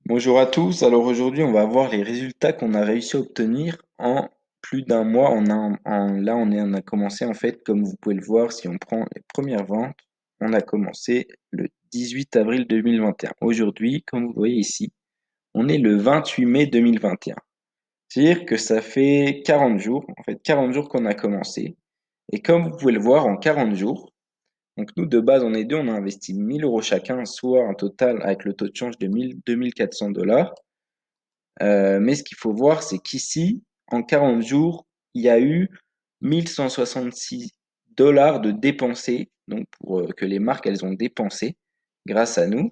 Bonjour à tous. Alors aujourd'hui, on va voir les résultats qu'on a réussi à obtenir en plus d'un mois. Là, on a commencé en fait, comme vous pouvez le voir, si on prend les premières ventes, on a commencé le 18 avril 2021. Aujourd'hui, comme vous voyez ici, on est le 28 mai 2021. C'est-à-dire que ça fait 40 jours, en fait 40 jours qu'on a commencé. Et comme vous pouvez le voir, en 40 jours, donc nous de base on est deux, on a investi 1000 euros chacun, soit un total avec le taux de change de 2400 $. Mais ce qu'il faut voir, c'est qu'ici, en 40 jours, il y a eu 1166 $ de dépensés, donc pour que les marques elles ont dépensé grâce à nous.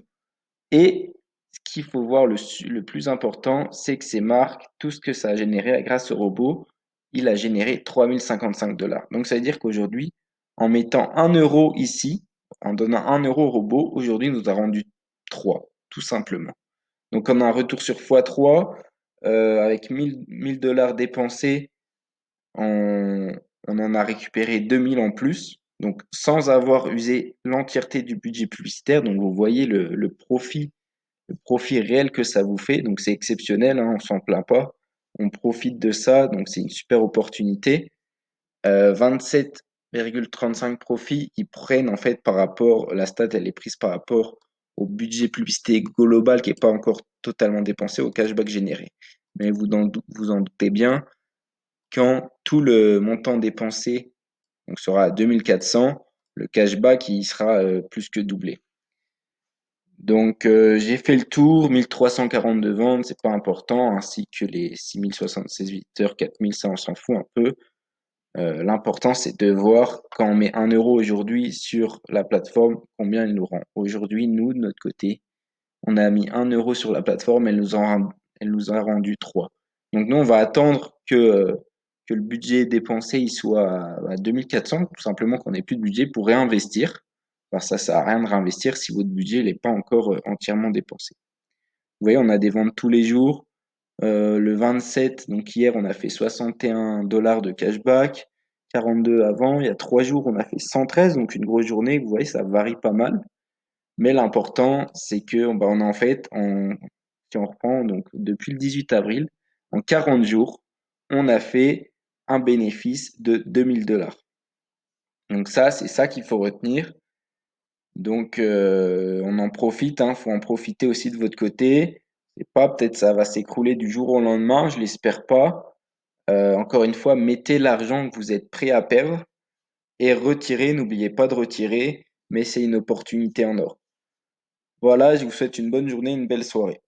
Et ce qu'il faut voir le plus important, c'est que ces marques, tout ce que ça a généré grâce au robot, il a généré 3055 $. Donc ça veut dire qu'aujourd'hui, en mettant 1 € ici, en donnant 1 € au robot, aujourd'hui nous a rendu 3, tout simplement. Donc on a un retour sur x3 avec 1000 $ dépensés, on, on en a récupéré 2000 en plus, donc sans avoir usé l'entièreté du budget publicitaire. Donc vous voyez le profit réel que ça vous fait. Donc c'est exceptionnel, hein, on s'en plaint pas. On profite de ça, donc c'est une super opportunité. 27,35 profits, ils prennent en fait par rapport, la stat elle est prise par rapport au budget publicité global qui n'est pas encore totalement dépensé, au cashback généré. Mais vous en doutez bien, quand tout le montant dépensé donc, sera à 2400, le cashback il sera plus que doublé. Donc j'ai fait le tour, 1342 ventes, c'est pas important, ainsi que les 6076 visiteurs, 4000, ça on s'en fout un peu. L'important, c'est de voir quand on met 1 € aujourd'hui sur la plateforme, combien il nous rend. Aujourd'hui, nous, de notre côté, on a mis 1 € sur la plateforme, elle nous a rendu 3. Donc nous, on va attendre que le budget dépensé il soit à 2400, tout simplement qu'on n'ait plus de budget pour réinvestir. Parce que ça sert à rien de réinvestir si votre budget n'est pas encore entièrement dépensé. Vous voyez, on a des ventes tous les jours. Le 27, donc hier, on a fait 61 $ de cashback, 42 avant. Il y a 3 jours, on a fait 113, donc une grosse journée. Vous voyez, ça varie pas mal. Mais l'important, c'est que bah, on a en fait, si on reprend, donc depuis le 18 avril, en 40 jours, on a fait un bénéfice de 2000 $. Donc ça, c'est ça qu'il faut retenir. Donc on en profite, hein, faut en profiter aussi de votre côté. C'est pas, peut-être ça va s'écrouler du jour au lendemain, je l'espère pas. Encore une fois, mettez l'argent que vous êtes prêt à perdre et retirez, n'oubliez pas de retirer, mais c'est une opportunité en or. Voilà, je vous souhaite une bonne journée, une belle soirée.